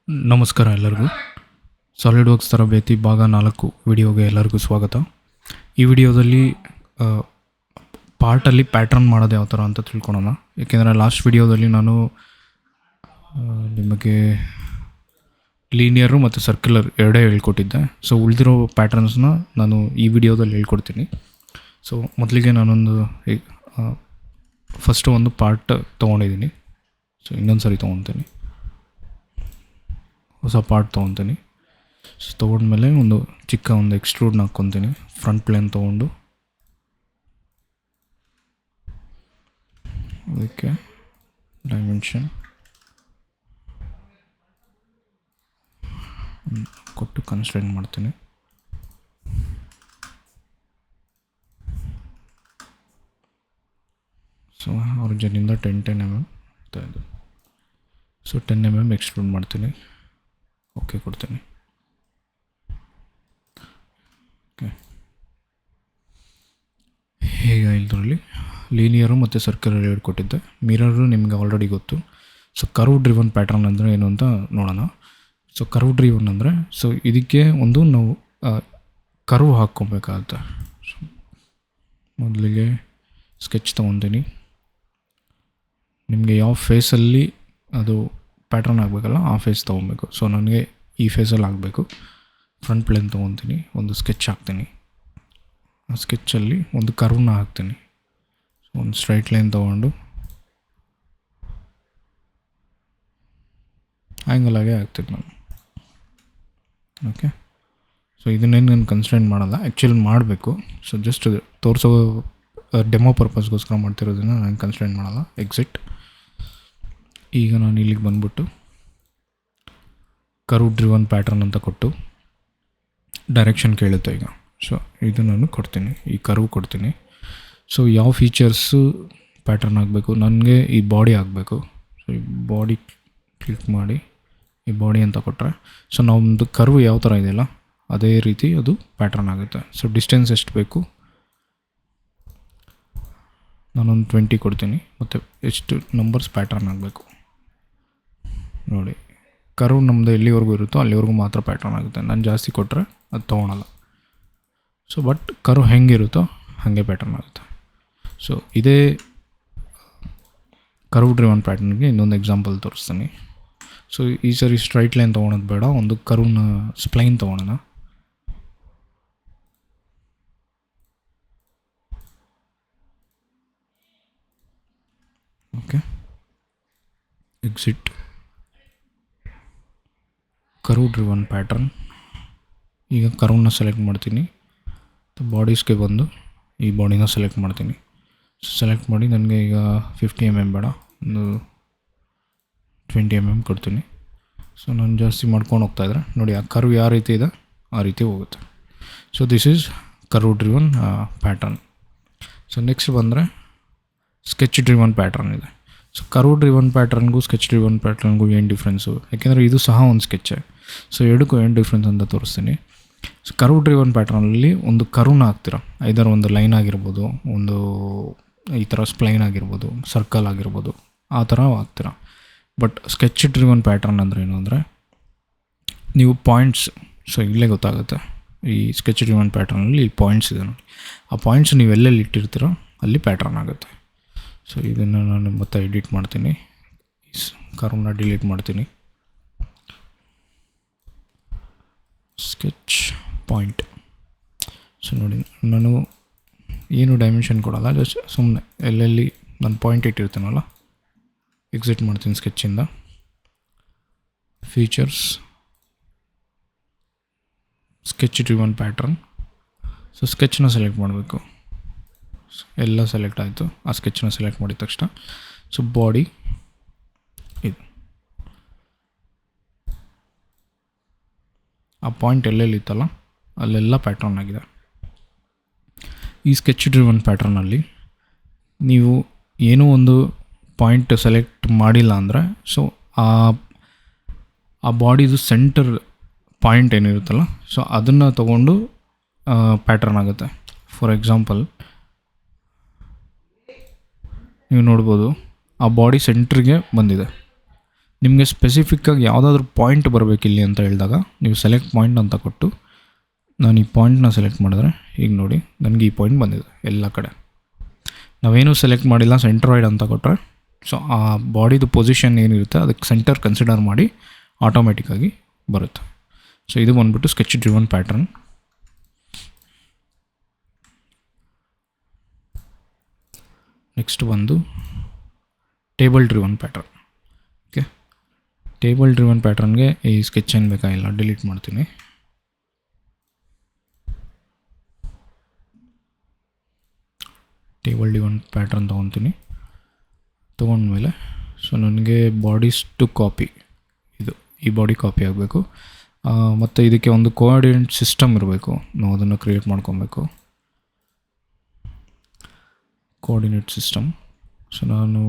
ನಮಸ್ಕಾರ ಎಲ್ಲರಿಗೂ. Solid works ತರಬೇತಿ ಭಾಗ 4 ವಿಡಿಯೋಗೆ ಎಲ್ಲರಿಗೂ ಸ್ವಾಗತ. ಈ ವಿಡಿಯೋದಲ್ಲಿ ಪಾರ್ಟಲ್ಲಿ ಪ್ಯಾಟ್ರನ್ ಮಾಡೋದು ಯಾವ ಥರ ಅಂತ ತಿಳ್ಕೊಳೋಣ. ಏಕೆಂದರೆ ಲಾಸ್ಟ್ ವಿಡಿಯೋದಲ್ಲಿ ನಾನು ನಿಮಗೆ ಲೀನಿಯರು ಮತ್ತು ಸರ್ಕ್ಯುಲರ್ ಎರಡೇ ಹೇಳ್ಕೊಟ್ಟಿದ್ದೆ. ಸೊ ಉಳಿದಿರೋ ಪ್ಯಾಟ್ರನ್ಸ್ನ ನಾನು ಈ ವಿಡಿಯೋದಲ್ಲಿ ಹೇಳ್ಕೊಡ್ತೀನಿ. ಸೊ ಮೊದಲಿಗೆ ನಾನೊಂದು ಫಸ್ಟು ಒಂದು ಪಾರ್ಟ್ ತೊಗೊಂಡಿದ್ದೀನಿ. ಸೊ ಇನ್ನೊಂದು ಸರಿ ತೊಗೊತೀನಿ, ಹೊಸ ಪಾರ್ಟ್ ತೊಗೊತೀನಿ. ಸೊ ತೊಗೊಂಡ್ಮೇಲೆ ಒಂದು ಚಿಕ್ಕ ಒಂದು ಎಕ್ಸ್ಟ್ರೂಡ್ನ ಹಾಕ್ಕೊತೀನಿ. ಫ್ರಂಟ್ ಪ್ಲೇನ್ ತೊಗೊಂಡು ಅದಕ್ಕೆ ಡೈಮೆನ್ಷನ್ ಕೊಟ್ಟು ಕನ್ಸ್ಟ್ರೈನ್ ಮಾಡ್ತೀನಿ. ಸೊ ಆರಿಜಿನಿಂದ 10 mm ಇದು. ಸೊ 10 mm ಎಕ್ಸ್ಟ್ರೂಡ್ ಮಾಡ್ತೀನಿ. ಓಕೆ ಕೊಡ್ತೀನಿ. ಓಕೆ, ಈಗ ಇದರಲ್ಲಿ ಲೀನಿಯರು ಮತ್ತು ಸರ್ಕ್ಯುಲರ್ ಹೇಳ್ಕೊಟ್ಟಿದ್ದೆ. ಮಿರರು ನಿಮಗೆ ಆಲ್ರೆಡಿ ಗೊತ್ತು. ಸೊ ಕರ್ವ್ ಡ್ರಿವನ್ ಪ್ಯಾಟ್ರನ್ ಅಂದರೆ ಏನು ಅಂತ ನೋಡೋಣ. ಸೊ ಕರ್ವ್ ಡ್ರಿವನ್ ಅಂದರೆ ಇದಕ್ಕೆ ಒಂದು ನಾವು ಕರ್ವ್ ಹಾಕ್ಕೊಬೇಕಾಗುತ್ತೆ. ಸೊ ಮೊದಲಿಗೆ ಸ್ಕೆಚ್ ತೊಗೊತೀನಿ. ನಿಮಗೆ ಯಾವ ಫೇಸಲ್ಲಿ ಅದು ಪ್ಯಾಟ್ರನ್ ಆಗಬೇಕಲ್ಲ ಆ ಫೇಸ್ ತೊಗೊಬೇಕು. ಸೊ ನನಗೆ ಈ ಫೇಸಲ್ಲಿ ಆಗಬೇಕು. ಫ್ರಂಟ್ ಪ್ಲೇನ್ ತೊಗೊತೀನಿ, ಒಂದು ಸ್ಕೆಚ್ ಹಾಕ್ತೀನಿ. ಆ ಸ್ಕೆಚ್ಚಲ್ಲಿ ಒಂದು ಕರ್ವ್ನ ಹಾಕ್ತೀನಿ. ಸೊ ಒಂದು ಸ್ಟ್ರೈಟ್ ಲೈನ್ ತೊಗೊಂಡು ಆ್ಯಂಗಲ್ ಆಗೇ ಹಾಕ್ತೀನಿ ನಾನು. ಓಕೆ, ಸೊ ಇದನ್ನೇನು ನಾನು ಕನ್ಸ್ಟ್ರೈನ್ ಮಾಡಲ್ಲ, ಆ್ಯಕ್ಚುಲಿ ಮಾಡಬೇಕು. ಸೊ ಜಸ್ಟ್ ತೋರಿಸೋ ಡೆಮೋ ಪರ್ಪಸ್ಗೋಸ್ಕರ ಮಾಡ್ತಿರೋದನ್ನು ನಾನು ಕನ್ಸ್ಟ್ರೈನ್ ಮಾಡಲ್ಲ. ಎಕ್ಸಿಟ್. ಈಗ ನಾನು ಇಲ್ಲಿಗೆ ಬಂದ್ಬಿಟ್ಟು ಕರ್ವ್ ಡ್ರಿವನ್ ಪ್ಯಾಟ್ರನ್ ಅಂತ ಕೊಟ್ಟು ಡೈರೆಕ್ಷನ್ ಕೇಳುತ್ತೆ ಈಗ. ಸೊ ಇದು ನಾನು ಕೊಡ್ತೀನಿ, ಈ ಕರ್ವ್ ಕೊಡ್ತೀನಿ. ಸೊ ಯಾವ ಫೀಚರ್ಸು ಪ್ಯಾಟ್ರನ್ ಆಗಬೇಕು, ನನಗೆ ಈ ಬಾಡಿ ಆಗಬೇಕು. ಸೊ ಈ ಬಾಡಿ ಕ್ಲಿಕ್ ಮಾಡಿ ಈ ಬಾಡಿ ಅಂತ ಕೊಟ್ಟರೆ ಸೊ ನಮ್ಮದು ಕರ್ವ್ ಯಾವ ಥರ ಇದೆಯಲ್ಲ ಅದೇ ರೀತಿ ಅದು ಪ್ಯಾಟ್ರನ್ ಆಗುತ್ತೆ. ಸೊ ಡಿಸ್ಟೆನ್ಸ್ ಎಷ್ಟು ಬೇಕು, ನಾನೊಂದು 20 ಕೊಡ್ತೀನಿ. ಮತ್ತು ಎಷ್ಟು ನಂಬರ್ಸ್ ಪ್ಯಾಟ್ರನ್ ಆಗಬೇಕು ನೋಡಿ. ಕರ್ವ್ ನಮ್ಮದು ಎಲ್ಲಿವರೆಗೂ ಇರುತ್ತೋ ಅಲ್ಲಿವರೆಗೂ ಮಾತ್ರ ಪ್ಯಾಟ್ರನ್ ಆಗುತ್ತೆ. ನಾನು ಜಾಸ್ತಿ ಕೊಟ್ಟರೆ ಅದು ತೊಗೊಳಲ್ಲ. ಸೊ ಬಟ್ ಕರ್ವ್ ಹೆಂಗಿರುತ್ತೋ ಹಾಗೆ ಪ್ಯಾಟ್ರನ್ ಆಗುತ್ತೆ. ಸೊ ಇದೇ ಕರ್ವ್ ಡ್ರಿವನ್ ಪ್ಯಾಟ್ರನ್ಗೆ ಇನ್ನೊಂದು ಎಕ್ಸಾಂಪಲ್ ತೋರಿಸ್ತೀನಿ. ಸೊ ಈ ಸರಿ ಸ್ಟ್ರೈಟ್ ಲೈನ್ ತೊಗೊಳೋದು ಬೇಡ, ಒಂದು ಕರ್ವ್ನ ಸ್ಪ್ಲೈನ್ ತೊಗೊಳೋಣ. Okay, exit. Curve driven pattern. ಈಗ ಕರ್ವ್ನ ಸೆಲೆಕ್ಟ್ ಮಾಡ್ತೀನಿ. ಬಾಡೀಸ್ಗೆ ಬಂದು ಈ ಬಾಡಿನ ಸೆಲೆಕ್ಟ್ ಮಾಡ್ತೀನಿ. ಸೆಲೆಕ್ಟ್ ಮಾಡಿ ನನಗೆ ಈಗ 50 mm ಬೇಡ, ಒಂದು 20 mm ಕೊಡ್ತೀನಿ. ಸೊ ನಾನು ಜಾಸ್ತಿ ಮಾಡ್ಕೊಂಡು ಹೋಗ್ತಾಯಿದ್ರೆ ನೋಡಿ ಆ ಕರ್ವ್ ಯಾವ ರೀತಿ ಇದೆ ಆ ರೀತಿ ಹೋಗುತ್ತೆ. So this is curve driven pattern. So next ಬಂದರೆ ಸ್ಕೆಚ್ ಡ್ರಿವನ್ ಪ್ಯಾಟ್ರನ್ ಇದೆ. ಸೊ ಕರ್ವ್ ಡ್ರಿವನ್ ಪ್ಯಾಟ್ರನ್ಗೂ ಸ್ಕೆಚ್ ಡ್ರಿವನ್ ಪ್ಯಾಟ್ರನ್ಗೂ ಏನು ಡಿಫ್ರೆನ್ಸು, ಯಾಕೆಂದರೆ ಇದು ಸಹ ಒಂದು ಸ್ಕೆಚ್ಚೆ. ಸೊ ಎರಡಕ್ಕೂ ಏನು ಡಿಫ್ರೆನ್ಸ್ ಅಂತ ತೋರಿಸ್ತೀನಿ. ಸೊ ಕರ್ವ್ ಡ್ರಿವನ್ ಪ್ಯಾಟ್ರನಲ್ಲಿ ಒಂದು ಕರ್ವ್ನ ಹಾಕ್ತೀರ, ಐದರ್ ಒಂದು ಲೈನ್ ಆಗಿರ್ಬೋದು, ಒಂದು ಈ ಥರ ಸ್ಪ್ಲೈನ್ ಆಗಿರ್ಬೋದು, ಸರ್ಕಲ್ ಆಗಿರ್ಬೋದು, ಆ ಥರ ಹಾಕ್ತೀರ. ಬಟ್ ಸ್ಕೆಚ್ ಡ್ರಿವನ್ ಪ್ಯಾಟ್ರನ್ ಅಂದರೆ ಏನು ಅಂದರೆ ನೀವು ಪಾಯಿಂಟ್ಸ್, ಸೊ ಇಲ್ಲೇ ಗೊತ್ತಾಗುತ್ತೆ ಈ ಸ್ಕೆಚ್ ಡ್ರಿವನ್ ಪ್ಯಾಟ್ರನಲ್ಲಿ ಈ ಪಾಯಿಂಟ್ಸ್ ಇದೆ ನೋಡಿ, ಆ ಪಾಯಿಂಟ್ಸ್ ನೀವು ಎಲ್ಲೆಲ್ಲಿ ಇಟ್ಟಿರ್ತೀರೋ ಅಲ್ಲಿ ಪ್ಯಾಟ್ರನ್ ಆಗುತ್ತೆ. ಸೊ ಇದನ್ನು ನಾನು ಮತ್ತೆ ಎಡಿಟ್ ಮಾಡ್ತೀನಿ, ಕರ್ವ್ನ ಡಿಲೀಟ್ ಮಾಡ್ತೀನಿ. Sketch point. ಸೊ ನೋಡಿ ನಾನು ಏನು ಡೈಮೆನ್ಷನ್ ಕೊಡಲ್ಲ, ಜಸ್ಟ್ ಸುಮ್ಮನೆ ಎಲ್ಲೆಲ್ಲಿ ನಾನು ಪಾಯಿಂಟ್ ಇಟ್ಟಿರ್ತೀನಲ್ಲ ಎಕ್ಸಿಟ್ ಮಾಡ್ತೀನಿ ಸ್ಕೆಚ್ಚಿಂದ. Features, sketch driven pattern. So ಸ್ಕೆಚ್ನ ಸೆಲೆಕ್ಟ್ ಮಾಡಬೇಕು. ಎಲ್ಲ ಸೆಲೆಕ್ಟ್ ಆಯಿತು. ಆ ಸ್ಕೆಚ್ನ ಸೆಲೆಕ್ಟ್ ಮಾಡಿದ ತಕ್ಷಣ ಸೊ ಬಾಡಿ ಇದು, ಆ ಪಾಯಿಂಟ್ ಎಲ್ಲೆಲ್ಲಿ ಇತ್ತಲ್ಲ ಅಲ್ಲೆಲ್ಲ ಪ್ಯಾಟ್ರನ್ ಆಗಿದೆ. ಈ ಸ್ಕೆಚ್ ಡ್ರಿವನ್ ಪ್ಯಾಟ್ರನಲ್ಲಿ ನೀವು ಏನೋ ಒಂದು ಪಾಯಿಂಟ್ ಸೆಲೆಕ್ಟ್ ಮಾಡಿಲ್ಲ ಅಂದರೆ ಸೊ ಆ ಬಾಡಿದು ಸೆಂಟರ್ ಪಾಯಿಂಟ್ ಏನಿರುತ್ತಲ್ಲ ಸೊ ಅದನ್ನು ತಗೊಂಡು ಪ್ಯಾಟ್ರನ್ ಆಗುತ್ತೆ. ಫಾರ್ ಎಕ್ಸಾಂಪಲ್ ನೀವು ನೋಡ್ಬೋದು ಆ ಬಾಡಿ ಸೆಂಟ್ರಿಗೆ ಬಂದಿದೆ. ನಿಮಗೆ ಸ್ಪೆಸಿಫಿಕ್ಕಾಗಿ ಯಾವುದಾದ್ರೂ ಪಾಯಿಂಟ್ ಬರಬೇಕಿಲ್ಲಿ ಅಂತ ಹೇಳಿದಾಗ ನೀವು ಸೆಲೆಕ್ಟ್ ಪಾಯಿಂಟ್ ಅಂತ ಕೊಟ್ಟು ನಾನು ಈ ಪಾಯಿಂಟ್ನ ಸೆಲೆಕ್ಟ್ ಮಾಡಿದ್ರೆ ಈಗ ನೋಡಿ ನನಗೆ ಈ ಪಾಯಿಂಟ್ ಬಂದಿದೆ ಎಲ್ಲ ಕಡೆ. ನಾವೇನು ಸೆಲೆಕ್ಟ್ ಮಾಡಿಲ್ಲ, ಸೆಂಟ್ರಾಯ್ಡ್ ಅಂತ ಕೊಟ್ಟರೆ ಸೊ ಆ ಬಾಡಿದು ಪೊಸಿಷನ್ ಏನಿರುತ್ತೆ ಅದಕ್ಕೆ ಸೆಂಟರ್ ಕನ್ಸಿಡರ್ ಮಾಡಿ ಆಟೋಮೆಟಿಕ್ಕಾಗಿ ಬರುತ್ತೆ. ಸೊ ಇದು ಬಂದ್ಬಿಟ್ಟು ಸ್ಕೆಚ್ ಡ್ರಿವನ್ ಪ್ಯಾಟ್ರನ್. ನೆಕ್ಸ್ಟ್ ಬಂದು table driven pattern. Okay, table driven ಪ್ಯಾಟ್ರನ್ಗೆ ಈ ಸ್ಕೆಚ್ ಏನು ಬೇಕಾಗಿಲ್ಲ, ಡಿಲೀಟ್ ಮಾಡ್ತೀನಿ. ಟೇಬಲ್ ಡ್ರಿವನ್ ಪ್ಯಾಟ್ರನ್ ತೊಗೊತೀನಿ. ತೊಗೊಂಡ್ಮೇಲೆ ಸೊ ನನಗೆ ಬಾಡೀಸ್ ಟು ಕಾಪಿ, ಈ ಬಾಡಿ ಕಾಪಿ ಆಗಬೇಕು. ಮತ್ತು ಇದಕ್ಕೆ ಒಂದು ಕೋಆರ್ಡಿನೇಟ್ ಸಿಸ್ಟಮ್ ಇರಬೇಕು, ನಾವು ಅದನ್ನು ಕ್ರಿಯೇಟ್ ಮಾಡ್ಕೊಬೇಕು. ಕೋಆರ್ಡಿನೇಟ್ ಸಿಸ್ಟಮ್, ಸೊ ನಾನು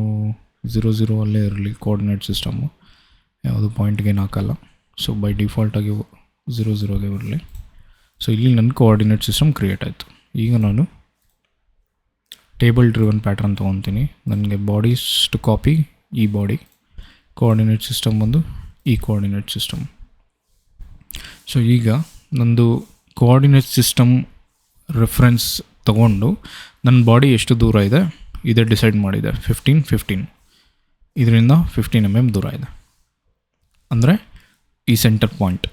0 ಅಲ್ಲೇ ಇರಲಿ ಕೋಆರ್ಡಿನೇಟ್ ಸಿಸ್ಟಮ್ಮು, ಯಾವುದು ಪಾಯಿಂಟ್ಗೇನು ಹಾಕಲ್ಲ. ಸೊ ಬೈ ಡಿಫಾಲ್ಟಾಗಿ 0ಗೆ ಬರಲಿ. ಸೊ ಇಲ್ಲಿ ನನ್ನ ಕೋಆರ್ಡಿನೇಟ್ ಸಿಸ್ಟಮ್ ಕ್ರಿಯೇಟ್ ಆಯಿತು. ಈಗ ನಾನು ಟೇಬಲ್ ಡ್ರಿವನ್ ಪ್ಯಾಟ್ರನ್ ತೊಗೊತೀನಿ. ನನಗೆ ಬಾಡೀಸ್ ಟು ಕಾಪಿ ಈ ಬಾಡಿ, ಕೋಆರ್ಡಿನೇಟ್ ಸಿಸ್ಟಮ್ ಬಂದು ಈ ಕೋಆರ್ಡಿನೇಟ್ ಸಿಸ್ಟಮ್. ಸೊ ಈಗ ನಂದು ಕೋಆರ್ಡಿನೇಟ್ ಸಿಸ್ಟಮ್ ರೆಫರೆನ್ಸ್ ತಗೊಂಡು ನನ್ನ ಬಾಡಿ ಎಷ್ಟು ದೂರ ಇದೆ ಇದೇ ಡಿಸೈಡ್ ಮಾಡಿದೆ. 15 ಇದರಿಂದ 15 mm ದೂರ ಇದೆ, ಅಂದರೆ ಈ ಸೆಂಟರ್ ಪಾಯಿಂಟ್.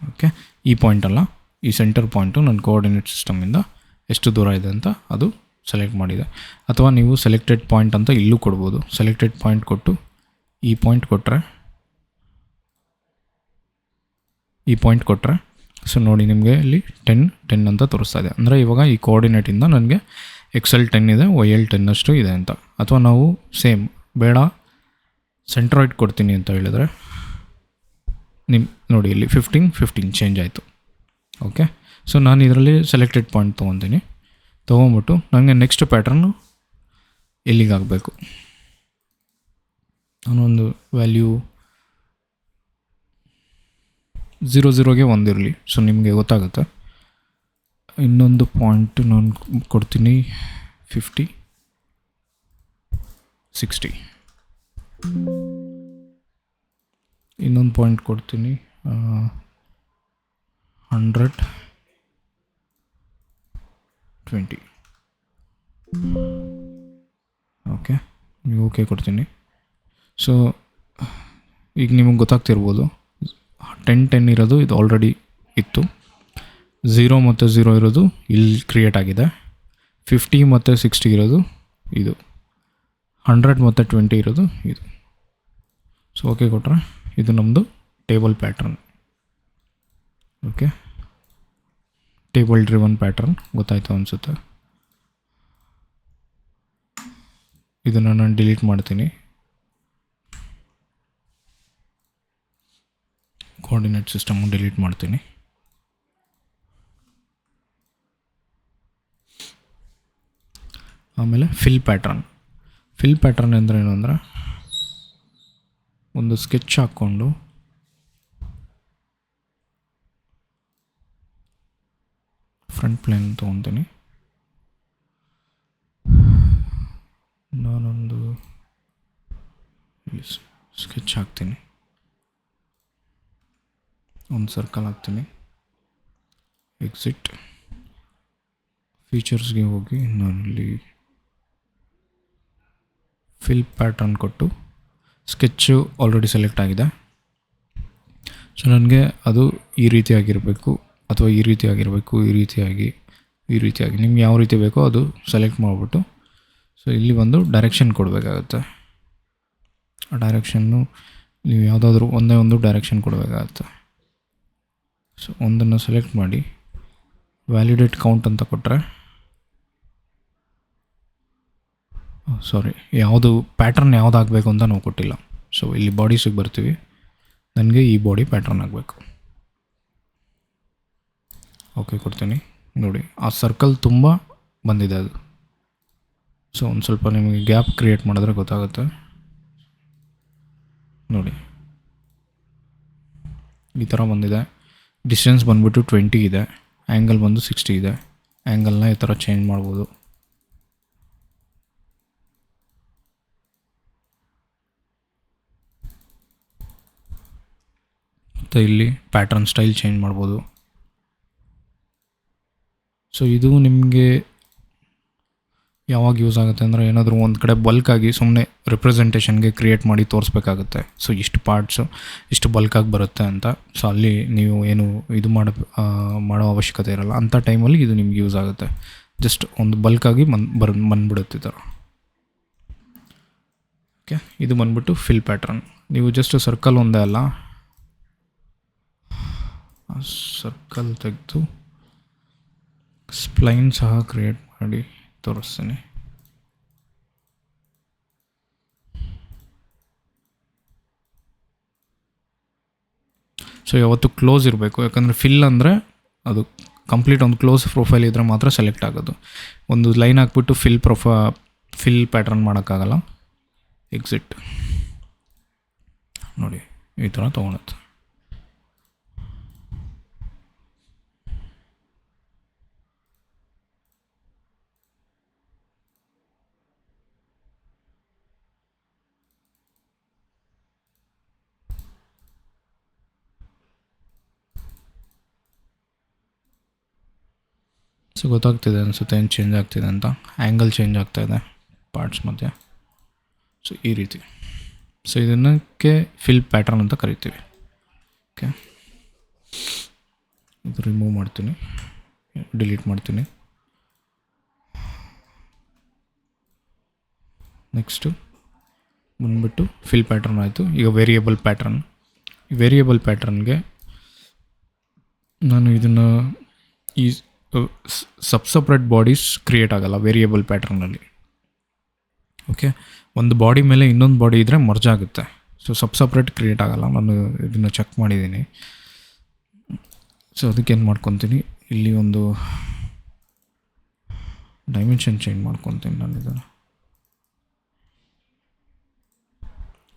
ಓಕೆ, ಈ ಪಾಯಿಂಟ್ ಅಲ್ಲ, ಈ ಸೆಂಟರ್ ಪಾಯಿಂಟು ನನ್ನ ಕೋಆರ್ಡಿನೇಟ್ ಸಿಸ್ಟಮಿಂದ ಎಷ್ಟು ದೂರ ಇದೆ ಅಂತ ಅದು ಸೆಲೆಕ್ಟ್ ಮಾಡಿದೆ. ಅಥವಾ ನೀವು ಸೆಲೆಕ್ಟೆಡ್ ಪಾಯಿಂಟ್ ಅಂತ ಇಲ್ಲೂ ಕೊಡ್ಬೋದು. ಸೆಲೆಕ್ಟೆಡ್ ಪಾಯಿಂಟ್ ಕೊಟ್ಟು ಈ ಪಾಯಿಂಟ್ ಕೊಟ್ಟರೆ ಸೊ ನೋಡಿ ನಿಮಗೆ ಇಲ್ಲಿ 10 ಅಂತ ತೋರಿಸ್ತಾ ಇದೆ. ಅಂದರೆ ಇವಾಗ ಈ ಕೋಆರ್ಡಿನೇಟಿಂದ ನನಗೆ XL 10 ಇದೆ, YL 10 ಅಷ್ಟು ಇದೆ ಅಂತ. ಅಥವಾ ನಾವು ಸೇಮ್ ಬೇಡ ಸೆಂಟ್ರಾಯ್ಡ್ ಕೊಡ್ತೀನಿ ಅಂತ ಹೇಳಿದ್ರೆ ನೋಡಿ ಇಲ್ಲಿ 15 ಚೇಂಜ್ ಆಯಿತು. ಓಕೆ, ಸೊ ನಾನು ಇದರಲ್ಲಿ ಸೆಲೆಕ್ಟೆಡ್ ಪಾಯಿಂಟ್ ತೊಗೊಂಬಿಟ್ಟು ನನಗೆ ನೆಕ್ಸ್ಟ್ ಪ್ಯಾಟ್ರನ್ನು ಎಲ್ಲಿಗಾಗಬೇಕು, ನಾನೊಂದು ವ್ಯಾಲ್ಯೂ 0ಗೆ ಒಂದಿರಲಿ. ಸೊ ನಿಮಗೆ ಗೊತ್ತಾಗುತ್ತೆ. ಇನ್ನೊಂದು ಪಾಯಿಂಟ್ ನಾನು ಕೊಡ್ತೀನಿ 50, 60. ಇನ್ನೊಂದು ಪಾಯಿಂಟ್ ಕೊಡ್ತೀನಿ 100, 20. ಓಕೆ ಕೊಡ್ತೀನಿ. ಸೊ ಈಗ ನಿಮಗೆ ಗೊತ್ತಾಗ್ತಿರ್ಬೋದು 10 ಇರೋದು ಇದು ಆಲ್ರೆಡಿ ಇತ್ತು. 0 ಮತ್ತು 0 ಇರೋದು ಇಲ್ಲಿ ಕ್ರಿಯೇಟ್ ಆಗಿದೆ. 50 ಮತ್ತು 60 ಇರೋದು ಇದು. 100 ಮತ್ತು 20 ಇರೋದು ಇದು. ಸೊ ಓಕೆ ಕೊಟ್ಟರೆ ಇದು ನಮ್ಮದು table pattern. Okay, table driven pattern ಗೊತ್ತಾಯ್ತು ಅನಿಸುತ್ತೆ. ಇದನ್ನು ನಾನು ಡಿಲೀಟ್ ಮಾಡ್ತೀನಿ. ಕೋಆರ್ಡಿನೇಟ್ ಸಿಸ್ಟಮು ಡಿಲೀಟ್ ಮಾಡ್ತೀನಿ. ಆಮೇಲೆ ಫಿಲ್ ಪ್ಯಾಟ್ರನ್ ಅಂದರೆ ಏನು ಅಂದರೆ ಒಂದು ಸ್ಕೆಚ್ ಹಾಕ್ಕೊಂಡು ಫ್ರಂಟ್ ಪ್ಲೇನ್ ತೊಗೊತೀನಿ. ನಾನೊಂದು ಸ್ಕೆಚ್ ಹಾಕ್ತೀನಿ, ಒಂದು ಸರ್ಕಲ್ ಹಾಕ್ತೀನಿ. ಎಕ್ಸಿಟ್ ಫೀಚರ್ಸ್ಗೆ ಹೋಗಿ ನಾನಿಲ್ಲಿ ಫಿಲ್ ಪ್ಯಾಟ್ರನ್ ಕೊಟ್ಟು ಸ್ಕೆಚ್ಚು ಆಲ್ರೆಡಿ ಸೆಲೆಕ್ಟ್ ಆಗಿದೆ. ಸೊ ನನಗೆ ಅದು ಈ ರೀತಿಯಾಗಿರಬೇಕು ಅಥವಾ ಈ ರೀತಿಯಾಗಿರಬೇಕು, ಈ ರೀತಿಯಾಗಿ ನಿಮ್ಗೆ ಯಾವ ರೀತಿ ಬೇಕೋ ಅದು ಸೆಲೆಕ್ಟ್ ಮಾಡಿಬಿಟ್ಟು ಸೊ ಇಲ್ಲಿ ಒಂದು ಡೈರೆಕ್ಷನ್ ಕೊಡಬೇಕಾಗತ್ತೆ. ಆ ಡೈರೆಕ್ಷನ್ನು ನೀವು ಯಾವುದಾದ್ರೂ ಒಂದೇ ಒಂದು ಡೈರೆಕ್ಷನ್ ಕೊಡಬೇಕಾಗತ್ತೆ. ಸೊ ಒಂದನ್ನು ಸೆಲೆಕ್ಟ್ ಮಾಡಿ ವ್ಯಾಲಿಡೇಟ್ ಕೌಂಟ್ ಅಂತ ಕೊಟ್ಟರೆ ಯಾವುದು ಪ್ಯಾಟ್ರನ್ ಯಾವುದು ಆಗಬೇಕು ಅಂತ ನಾವು ಕೊಟ್ಟಿಲ್ಲ. ಸೊ ಇಲ್ಲಿ ಬಾಡೀಸಿಗೆ ಬರ್ತೀವಿ, ನನಗೆ ಈ ಬಾಡಿ ಪ್ಯಾಟ್ರನ್ ಆಗಬೇಕು. ಓಕೆ ಕೊಡ್ತೀನಿ. ನೋಡಿ ಆ ಸರ್ಕಲ್ ತುಂಬ ಬಂದಿದೆ ಅದು. ಸೊ ಒಂದು ಸ್ವಲ್ಪ ನಿಮಗೆ ಗ್ಯಾಪ್ ಕ್ರಿಯೇಟ್ ಮಾಡಿದ್ರೆ ಗೊತ್ತಾಗುತ್ತೆ. ನೋಡಿ ಈ ಥರ ಬಂದಿದೆ. ಡಿಸ್ಟೆನ್ಸ್ ಬಂದುಬಿಟ್ಟು 20 ಇದೆ, ಆ್ಯಂಗಲ್ ಬಂದು 60 ಇದೆ. ಆ್ಯಂಗಲ್ನ ಈ ಥರ ಚೇಂಜ್ ಮಾಡ್ಬೋದು. ಮತ್ತು ಇಲ್ಲಿ ಪ್ಯಾಟ್ರನ್ ಸ್ಟೈಲ್ ಚೇಂಜ್ ಮಾಡ್ಬೋದು. ಸೊ ಇದು ನಿಮಗೆ ಯಾವಾಗ ಯೂಸ್ ಆಗುತ್ತೆ ಅಂದರೆ ಏನಾದರೂ ಒಂದು ಕಡೆ ಬಲ್ಕಾಗಿ ಸುಮ್ಮನೆ ರಿಪ್ರೆಸೆಂಟೇಷನ್ಗೆ ಕ್ರಿಯೇಟ್ ಮಾಡಿ ತೋರಿಸ್ಬೇಕಾಗುತ್ತೆ. ಸೊ ಇಷ್ಟು ಪಾರ್ಟ್ಸು ಇಷ್ಟು ಬಲ್ಕಾಗಿ ಬರುತ್ತೆ ಅಂತ. ಸೊ ಅಲ್ಲಿ ನೀವು ಏನು ಇದು ಮಾಡೋ ಅವಶ್ಯಕತೆ ಇರೋಲ್ಲ. ಅಂಥ ಟೈಮಲ್ಲಿ ಇದು ನಿಮ್ಗೆ ಯೂಸ್ ಆಗುತ್ತೆ. ಜಸ್ಟ್ ಒಂದು ಬಲ್ಕಾಗಿ ಬಂದ್ಬಿಡುತ್ತೆ ಈ ಥರ. ಓಕೆ, ಇದು ಬಂದ್ಬಿಟ್ಟು ಫಿಲ್ ಪ್ಯಾಟ್ರನ್. ನೀವು ಜಸ್ಟ್ ಸರ್ಕಲ್ ಒಂದೇ ಅಲ್ಲ, ಸರ್ಕಲ್ ತೆಗೆದು ಸ್ಪ್ಲೈನ್ ಸಹ ಕ್ರಿಯೇಟ್ ಮಾಡಿ ತೋರಿಸ್ತೀನಿ. ಸೊ ಯಾವತ್ತು ಕ್ಲೋಸ್ ಇರಬೇಕು, ಯಾಕಂದರೆ ಫಿಲ್ ಅಂದರೆ ಅದು ಕಂಪ್ಲೀಟ್ ಒಂದು ಕ್ಲೋಸ್ ಪ್ರೊಫೈಲ್ ಇದ್ದರೆ ಮಾತ್ರ ಸೆಲೆಕ್ಟ್ ಆಗೋದು. ಒಂದು ಲೈನ್ ಹಾಕ್ಬಿಟ್ಟು ಫಿಲ್ ಪ್ಯಾಟ್ರನ್ ಮಾಡೋಕ್ಕಾಗಲ್ಲ. ಎಕ್ಸಿಟ್ ನೋಡಿ, ಈ ಥರ ತೊಗೊಳುತ್ತೆ. ಸೊ ಗೊತ್ತಾಗ್ತಿದೆ ಅನಿಸುತ್ತೆ ಏನು ಚೇಂಜ್ ಆಗ್ತಿದೆ ಅಂತ. ಆ್ಯಂಗಲ್ ಚೇಂಜ್ ಆಗ್ತಾಯಿದೆ ಪಾರ್ಟ್ಸ್ ಮಧ್ಯೆ. ಸೊ ಈ ರೀತಿ. ಸೊ ಇದನ್ನಕ್ಕೆ ಫಿಲ್ ಪ್ಯಾಟ್ರನ್ ಅಂತ ಕರಿತೀವಿ. ಓಕೆ, ಇದು ರಿಮೂವ್ ಮಾಡ್ತೀನಿ, ಡಿಲೀಟ್ ಮಾಡ್ತೀನಿ. ನೆಕ್ಸ್ಟು ಬಂದ್ಬಿಟ್ಟು ಫಿಲ್ ಪ್ಯಾಟ್ರನ್ ಆಯಿತು. ಈಗ ವೇರಿಯೇಬಲ್ ಪ್ಯಾಟ್ರನ್ಗೆ ನಾನು ಇದನ್ನು ಈ ಸಪ್ರೇಟ್ ಬಾಡೀಸ್ ಕ್ರಿಯೇಟ್ ಆಗೋಲ್ಲ ವೇರಿಯೇಬಲ್ ಪ್ಯಾಟ್ರನಲ್ಲಿ. ಓಕೆ, ಒಂದು ಬಾಡಿ ಮೇಲೆ ಇನ್ನೊಂದು ಬಾಡಿ ಇದ್ದರೆ ಮರ್ಜ್ ಆಗುತ್ತೆ. ಸೊ ಸಪ್ರೇಟ್ ಕ್ರಿಯೇಟ್ ಆಗೋಲ್ಲ. ನಾನು ಇದನ್ನು ಚೆಕ್ ಮಾಡಿದ್ದೀನಿ. ಸೊ ಅದಕ್ಕೇನು ಮಾಡ್ಕೊತೀನಿ, ಇಲ್ಲಿ ಒಂದು ಡೈಮೆನ್ಷನ್ ಚೇಂಜ್ ಮಾಡ್ಕೊತೀನಿ ನಾನು. ಇದನ್ನು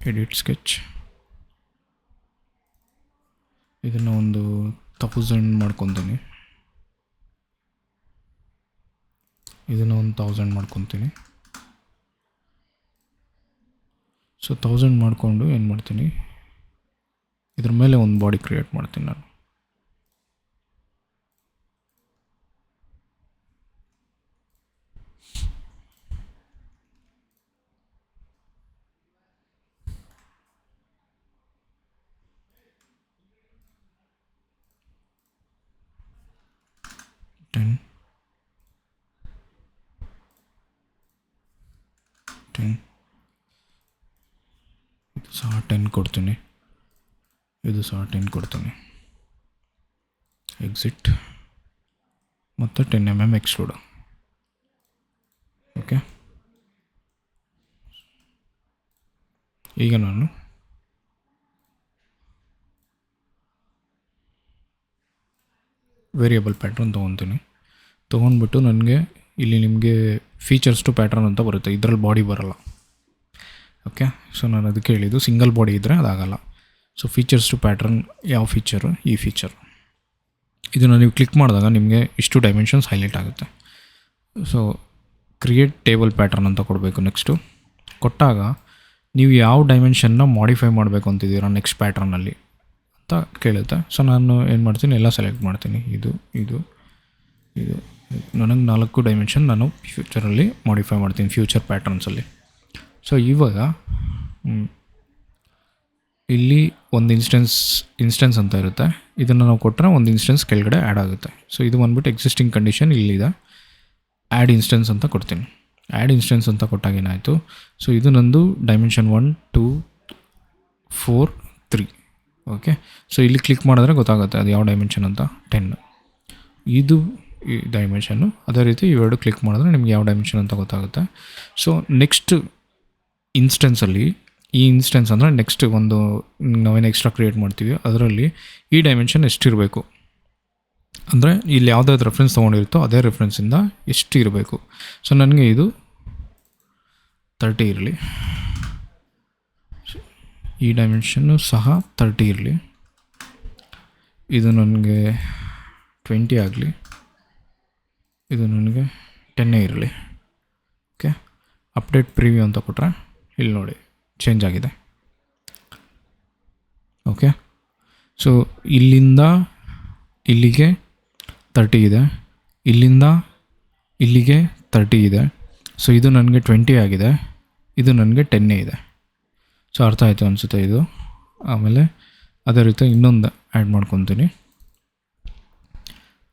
ಎಡಿಟ್ ಸ್ಕೆಚ್, ಇದನ್ನು ಒಂದು 1000 ಮಾಡ್ಕೊತೀನಿ. ಇದನ್ನು ಒಂದು 1000 ಮಾಡ್ಕೊತೀನಿ. ಸೊ 1000 ಮಾಡಿಕೊಂಡು ಏನು ಮಾಡ್ತೀನಿ, ಇದ್ರ ಮೇಲೆ ಒಂದು ಬಾಡಿ ಕ್ರಿಯೇಟ್ ಮಾಡ್ತೀನಿ ನಾನು. ಇದು ಸಹ 10 ಕೊಡ್ತೀನಿ. ಇದು ಸಹ 10 ಕೊಡ್ತೀನಿ. ಎಕ್ಸಿಟ್ ಮತ್ತು 10 mm ಎಕ್ಸ್ಟ್ರೂಡ್. ಓಕೆ, ಈಗ ನಾನು ವೇರಿಯೇಬಲ್ ಪ್ಯಾಟ್ರನ್ ತೊಗೊಂಡ್ಬಿಟ್ಟು ನನಗೆ ಇಲ್ಲಿ ನಿಮಗೆ ಫೀಚರ್ಸ್ ಟು ಪ್ಯಾಟ್ರನ್ ಅಂತ ಬರುತ್ತೆ. ಇದರಲ್ಲಿ ಬಾಡಿ ಬರೋಲ್ಲ. ಓಕೆ, ಸೊ ನಾನು ಅದಕ್ಕೆ ಹೇಳಿದ್ದು ಸಿಂಗಲ್ ಬಾಡಿ ಇದ್ದರೆ ಅದಾಗಲ್ಲ. ಸೊ ಫೀಚರ್ಸ್ ಟು ಪ್ಯಾಟ್ರನ್ ಯಾವ ಫೀಚರು, ಈ ಫೀಚರ್. ಇದನ್ನು ನೀವು ಕ್ಲಿಕ್ ಮಾಡಿದಾಗ ನಿಮಗೆ ಇಷ್ಟು ಡೈಮೆನ್ಷನ್ಸ್ ಹೈಲೈಟ್ ಆಗುತ್ತೆ. ಸೊ ಕ್ರಿಯೇಟ್ ಟೇಬಲ್ ಪ್ಯಾಟ್ರನ್ ಅಂತ ಕೊಡಬೇಕು. ನೆಕ್ಸ್ಟು ಕೊಟ್ಟಾಗ ನೀವು ಯಾವ ಡೈಮೆನ್ಷನ್ನ ಮಾಡಿಫೈ ಮಾಡಬೇಕು ಅಂತಿದ್ದೀರಾ ನೆಕ್ಸ್ಟ್ ಪ್ಯಾಟ್ರನಲ್ಲಿ ಅಂತ ಕೇಳುತ್ತೆ. ಸೊ ನಾನು ಏನು ಮಾಡ್ತೀನಿ, ಎಲ್ಲ ಸೆಲೆಕ್ಟ್ ಮಾಡ್ತೀನಿ. ಇದು ನನಗೆ 4 ಡೈಮೆನ್ಷನ್ ನಾನು ಫ್ಯೂಚರಲ್ಲಿ ಮಾಡಿಫೈ ಮಾಡ್ತೀನಿ, ಫ್ಯೂಚರ್ ಪ್ಯಾಟ್ರನ್ಸಲ್ಲಿ. ಸೊ ಇವಾಗ ಇಲ್ಲಿ ಒಂದು ಇನ್ಸ್ಟೆನ್ಸ್ ಅಂತ ಇರುತ್ತೆ. ಇದನ್ನು ನಾವು ಕೊಟ್ಟರೆ ಒಂದು ಇನ್ಸ್ಟೆನ್ಸ್ ಕೆಳಗಡೆ ಆ್ಯಡ್ ಆಗುತ್ತೆ. ಸೊ ಇದು ಬಂದ್ಬಿಟ್ಟು ಎಕ್ಸಿಸ್ಟಿಂಗ್ ಕಂಡೀಷನ್ ಇಲ್ಲಿದೆ. ಆ್ಯಡ್ ಇನ್ಸ್ಟೆನ್ಸ್ ಅಂತ ಕೊಡ್ತೀನಿ. ಆ್ಯಡ್ ಇನ್ಸ್ಟೆನ್ಸ್ ಅಂತ ಕೊಟ್ಟಾಗ ಏನಾಯಿತು, ಸೊ ಇದು ನಂದು ಡೈಮೆನ್ಷನ್ 1 2 4 3. ಓಕೆ, ಸೊ ಇಲ್ಲಿ ಕ್ಲಿಕ್ ಮಾಡಿದ್ರೆ ಗೊತ್ತಾಗುತ್ತೆ ಅದು ಯಾವ ಡೈಮೆನ್ಷನ್ ಅಂತ. 10 ಇದು ಈ ಡೈಮೆನ್ಷನ್ನು. ಅದೇ ರೀತಿ ಇವೆರಡು ಕ್ಲಿಕ್ ಮಾಡಿದ್ರೆ ನಿಮ್ಗೆ ಯಾವ ಡೈಮೆನ್ಷನ್ ಅಂತ ಗೊತ್ತಾಗುತ್ತೆ. ಸೊ ನೆಕ್ಸ್ಟ್ ಇನ್ಸ್ಟೆನ್ಸಲ್ಲಿ, ಈ ಇನ್ಸ್ಟೆನ್ಸ್ ಅಂದರೆ ನೆಕ್ಸ್ಟ್ ಒಂದು ನಾವೇನು ಎಕ್ಸ್ಟ್ರಾ ಕ್ರಿಯೇಟ್ ಮಾಡ್ತೀವಿ ಅದರಲ್ಲಿ ಈ ಡೈಮೆನ್ಷನ್ ಎಷ್ಟಿರಬೇಕು ಅಂದರೆ ಇಲ್ಲಿ ಯಾವುದಾದ್ರು ರೆಫ್ರೆನ್ಸ್ ತೊಗೊಂಡಿರುತ್ತೋ ಅದೇ ರೆಫ್ರೆನ್ಸಿಂದ ಎಷ್ಟು ಇರಬೇಕು. ಸೊ ನನಗೆ ಇದು 30 ಇರಲಿ. ಈ ಡೈಮೆನ್ಷನ್ನು ಸಹ 30 ಇರಲಿ. ಇದು ನನಗೆ 20 ಆಗಲಿ. ಇದು ನನಗೆ 10 ಇರಲಿ. ಓಕೆ, ಅಪ್ಡೇಟ್ ಪ್ರಿವ್ಯೂ ಅಂತ ಕೊಟ್ಟರೆ ಇಲ್ಲಿ ನೋಡಿ ಚೇಂಜ್ ಆಗಿದೆ. ಓಕೆ, ಸೊ ಇಲ್ಲಿಂದ ಇಲ್ಲಿಗೆ 30 ಇದೆ, ಇಲ್ಲಿಂದ ಇಲ್ಲಿಗೆ 30 ಇದೆ. ಸೊ ಇದು ನನಗೆ 20 ಆಗಿದೆ, ಇದು ನನಗೆ 10 ಇದೆ. ಸೊ ಅರ್ಥ ಆಯಿತು ಅನಿಸುತ್ತೆ ಇದು. ಆಮೇಲೆ ಅದೇ ರೀತಿ ಇನ್ನೊಂದು ಆ್ಯಡ್ ಮಾಡ್ಕೊತೀನಿ.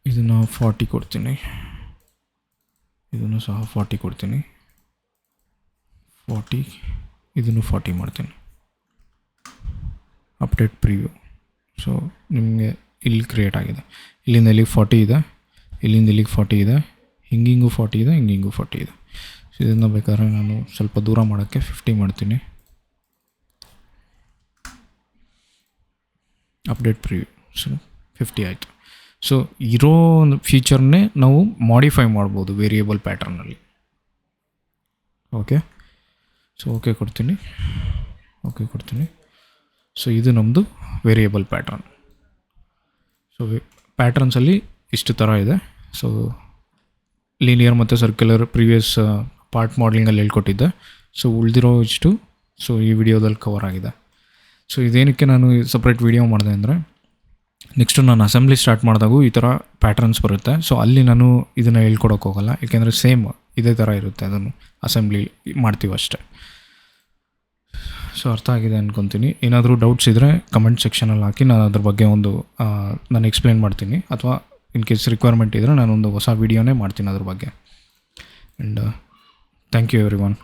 ಇದನ್ನು 40 ಕೊಡ್ತೀನಿ, ಇದನ್ನು ಸಹ 40 ಕೊಡ್ತೀನಿ, 40, ಇದನ್ನು 40 ಮಾಡ್ತೀನಿ. Update preview. ಸೊ ನಿಮಗೆ ಇಲ್ಲಿ ಕ್ರಿಯೇಟ್ ಆಗಿದೆ. ಇಲ್ಲಿಂದ ಇಲ್ಲಿಗೆ 40 ಇದೆ, ಇಲ್ಲಿಂದ ಇಲ್ಲಿಗೆ 40 ಇದೆ, ಹಿಂಗಿಂಗೂ 40 ಇದೆ, ಹಿಂಗಿಂಗೂ 40 ಇದೆ. ಸೊ ಇದನ್ನು ಬೇಕಾದ್ರೆ ನಾನು ಸ್ವಲ್ಪ ದೂರ ಮಾಡೋಕ್ಕೆ 50 ಮಾಡ್ತೀನಿ. Update preview. ಸೊ 50 ಆಯಿತು. ಸೊ ಇರೋ ಒಂದು ಫೀಚರ್ನೇ ನಾವು ಮಾಡಿಫೈ ಮಾಡ್ಬೋದು ವೇರಿಯೇಬಲ್ ಪ್ಯಾಟ್ರನ್ನಲ್ಲಿ. ಓಕೆ, ಸೊ ಓಕೆ ಕೊಡ್ತೀನಿ. ಸೊ ಇದು ನಮ್ಮದು ವೇರಿಯೇಬಲ್ ಪ್ಯಾಟ್ರನ್. ಸೊ ಪ್ಯಾಟ್ರನ್ಸಲ್ಲಿ ಇಷ್ಟು ಥರ ಇದೆ. ಸೊ ಲೀನಿಯರ್ ಮತ್ತು ಸರ್ಕ್ಯುಲರ್ ಪ್ರೀವಿಯಸ್ ಪಾರ್ಟ್ ಮಾಡಲಿಂಗಲ್ಲಿ ಹೇಳ್ಕೊಟ್ಟಿದ್ದೆ. ಸೊ ಉಳಿದಿರೋ ಇಷ್ಟು ಸೊ ಈ ವಿಡಿಯೋದಲ್ಲಿ ಕವರ್ ಆಗಿದೆ. ಸೊ ಇದೇನಕ್ಕೆ ನಾನು ಸಪ್ರೇಟ್ ವಿಡಿಯೋ ಮಾಡಿದೆ ಅಂದರೆ, ನೆಕ್ಸ್ಟು ನಾನು ಅಸೆಂಬ್ಲಿ ಸ್ಟಾರ್ಟ್ ಮಾಡಿದಾಗೂ ಈ ಥರ ಪ್ಯಾಟ್ರನ್ಸ್ ಬರುತ್ತೆ. ಸೊ ಅಲ್ಲಿ ನಾನು ಇದನ್ನು ಹೇಳ್ಕೊಡೋಕೆ ಹೋಗಲ್ಲ, ಏಕೆಂದರೆ ಸೇಮ್ ಇದೇ ಥರ ಇರುತ್ತೆ, ಅದನ್ನು ಅಸೆಂಬ್ಲಿ ಮಾಡ್ತೀವಿ ಅಷ್ಟೇ. ಸೊ ಅರ್ಥ ಆಗಿದೆ ಅಂದ್ಕೊತೀನಿ. ಏನಾದರೂ ಡೌಟ್ಸ್ ಇದ್ದರೆ ಕಮೆಂಟ್ ಸೆಕ್ಷನಲ್ಲಿ ಹಾಕಿ, ನಾನು ಅದ್ರ ಬಗ್ಗೆ ನಾನು ಎಕ್ಸ್ಪ್ಲೇನ್ ಮಾಡ್ತೀನಿ. ಅಥವಾ ಇನ್ ಕೇಸ್ ರಿಕ್ವೈರ್ಮೆಂಟ್ ಇದ್ದರೆ ನಾನೊಂದು ಹೊಸ ವೀಡಿಯೋನೇ ಮಾಡ್ತೀನಿ ಅದ್ರ ಬಗ್ಗೆ. And thank you every one.